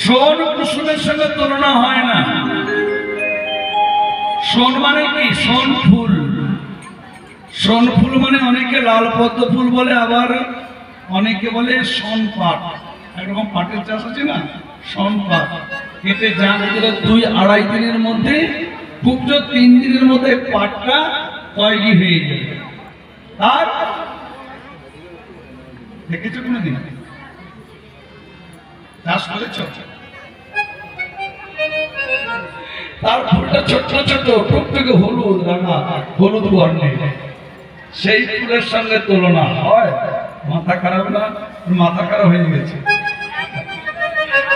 সোন কুসুমের সঙ্গে তুলনা হয় না। সোন মানে কি? সোন ফুল। সোন ফুল মানে অনেকে লাল পদ্ম ফুল বলে, আবার অনেকে বলে সোন পাট। একরকম পাটের চাষ আছে না, সোন পাট। এতে জান দিলে 2-2.5 দিনের মধ্যে, খুব জোর 3 দিনের মধ্যে পাটটা তৈরি হয়ে যায়। আর দেখেছো কোনোদিন? চাষ করেছ? তার ফুলটা ছোট ছোট, প্রত্যেকে হলুদ রাঙা, হলুদ বর্ণের। সেই ফুলের সঙ্গে তুলনা হয়? মাথা খারাপ না? মাথা খারাপ হয়ে গেছে,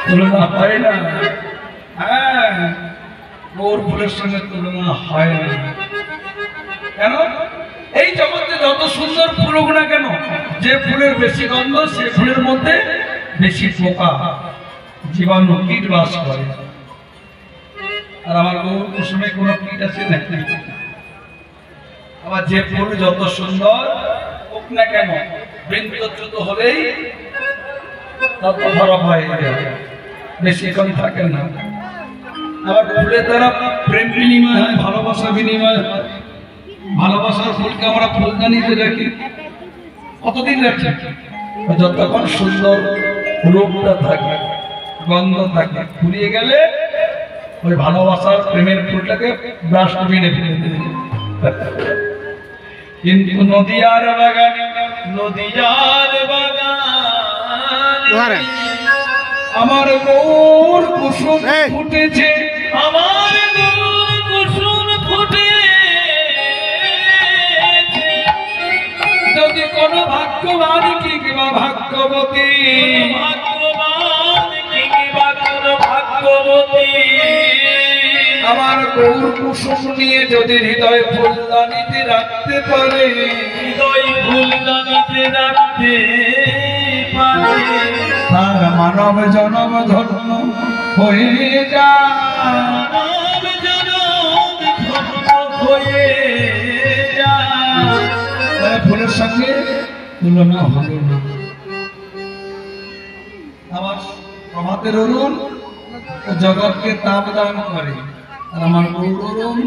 তুলনা হয় না। হ্যাঁ, ওর ফুলের সঙ্গে তুলনা হয় না। কেন? এই জগতে যত সুন্দর ফুল হোক না কেন, যে ফুলের বেশি গন্ধ সে ফুলের মধ্যে বেশি পোকা, জীবাণু, কীট বাস করে। আর আমার গৌর কুসুমে কোনো কীট আছে নাকি? আবার যে ফুল যত সুন্দর হোক না কেন, বৃন্তচ্যুত হলেই তত খারাপ হয়ে যায়, বেশিক্ষণ থাকে না। আবার ফুলের দ্বারা প্রেম বিনিময় হয়, ভালোবাসা বিনিময় হয়। ভালোবাসার ফুলকে আমরা ফুলদানিতে রাখি, কতদিন রাখি? যতক্ষণ সুন্দর রূপটা থাকে, গন্ধ থাকে। ফুরিয়ে গেলে ওই ভালোবাসার প্রেমের ফুলটাকে ডাস্টবিনে ফেলে দিই। কিন্তু নদিয়ার বাগানে, নদিয়ার বাগানে আমার গৌর কুসুম ফুটেছে, আমার গৌর কুসুম ফুটেছে। যদি কোনো ভাগ্যবান কিংবা ভাগ্যবতী, ভাগ্যবান কিংবা কোনো ভাগ্যবতী আমার গৌর কুসুম নিয়ে যদি হৃদয় ফুলদানিতে রাখতে পারে, হৃদয় ফুলদানিতে রাখতে পারে, তার মানব জনম ধন্য হয়ে যায়, মানব জনম ধন্য হয়ে যায়। ফুলের সঙ্গে তুলনা হলো না। আবার প্রভাতের অরুণ জগৎকে তাপ দান করে, আর আমার গৌরুণ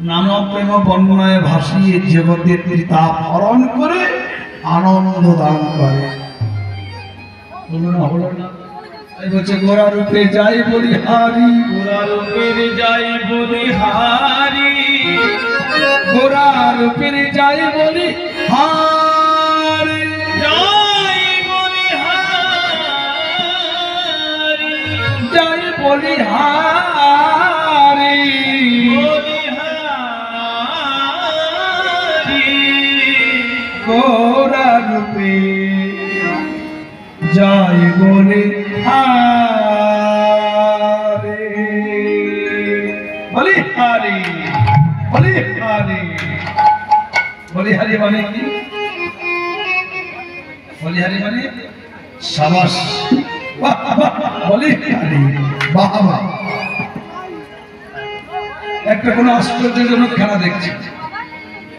নাম প্রেম বন্যায় ভাসিয়ে জগতের তাপ হরণ করে আনন্দ দান করে। হলো না? বলছে গোরা রূপে যাই বলি হারি, গোরা রূপে যাই বলি হারি, গোরা রূপে যাই বলি হারি, যাই বলি হারি, যাই বলি হারি, গোরা রূপে যাই বলি হারি, বলি হারি, বলি হারি। বলি হারি মানে কি? বলি হারি মানে সাবাস, বলি হারি, বাহ বাহ। একটা কোনো আশ্চর্যজনক খেলা দেখছি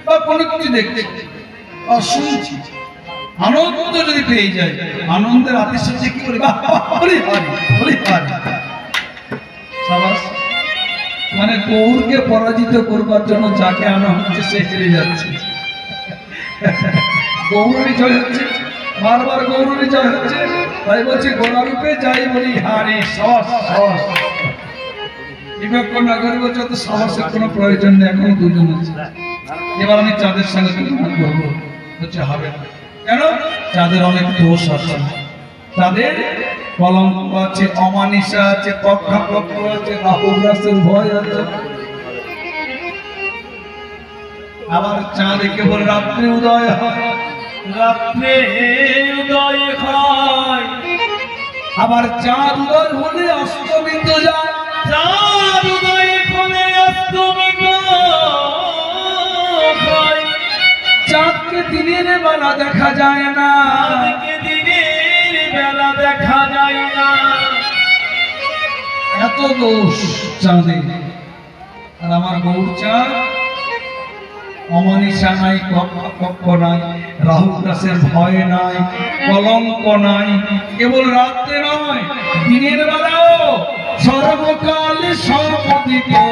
বা কোনো কিছু দেখছি বা শুনছি, আনন্দ যদি পেয়ে যায়, আনন্দের আতিশয্যে কি বলি, বাহ বলি হারি, বলি হারি, সাবাস। মানে গৌরকে পরাজিত করবার জন্য যাকে আনা হচ্ছে সে হেরে যাচ্ছে, গৌর বিজয় হচ্ছে, বারবার গৌর বিজয় হচ্ছে। তাই বলছে গোরা রূপে যাই বলি হারি, সাহস সাহস। বিবেক নগর বলছে তো সাহসের কোনো প্রয়োজন নেই, এখনো দুজন আছে। এবার আমি চাঁদের সঙ্গে তুলনা করবো, হচ্ছে হবে না। কেন? চাঁদের অনেক দোষ আছে, তাদের কলঙ্ক আছে, অমানিসা আছে, পক্ষাপক্ষ আছে, রাহুগ্রাসের ভয় আছে। আবার চাঁদ কেবল রাত্রে উদয় হয়, রাত্রে উদয় হয়। আবার চাঁদ উদয় হলে অস্তমিত যায়, চাঁদ উদয় হলে অস্তমিত হয়। চাঁদকে দিনের বেলা দেখা যায় না, দিনের বেলা দেখা যায় না, এত দোষ চাঁদে। আর আমার গৌর চাঁদ অমানিসা নাই, পক্ষ নাই, রাহু গ্রাসের ভয় নাই, কলঙ্ক নাই। কেবল রাত্রে নয়, দিনের বেলাও সর্বকালে সর্বদিকে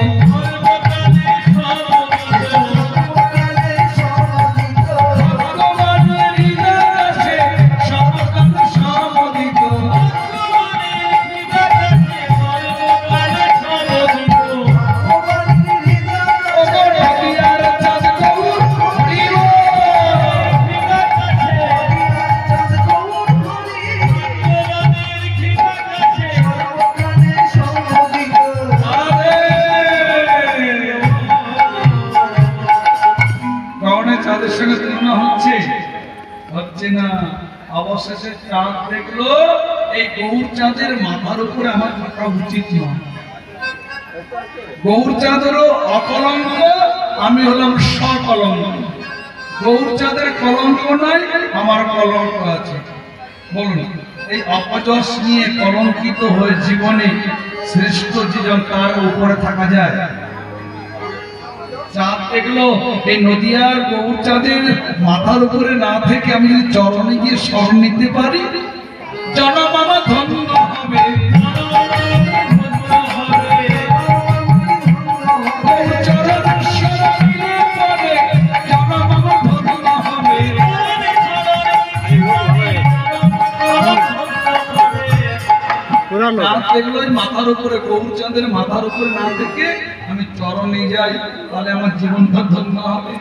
চাঁদের সঙ্গে তুলনা হচ্ছে না। অবশেষে চাঁদ দেখলো এই গৌর চাঁদের মাথার উপরে আমার থাকা উচিত নয়। গৌর চাঁদেরও অকলঙ্ক, আমি হলাম সকলঙ্ক। গৌর চাঁদের কলঙ্ক নাই, আমার কলঙ্ক আছে। বলুন, এই অপযশ নিয়ে কলঙ্কিত হয়ে জীবনে শ্রেষ্ঠ জীবন তার উপরে থাকা যায়? চাঁদ দেখলো এই নদিয়ার গৌর চাঁদের মাথার উপরে না থেকে আমি যদি চরণে গিয়ে স্মরণ নিতে পারি, জনম আমার ধন্য হবে। মাথার উপরে গৌর চাঁদের মাথার উপরে না থেকে আমি চরণে যাই, তাহলে আমার জীবনটা ধন্য হবে।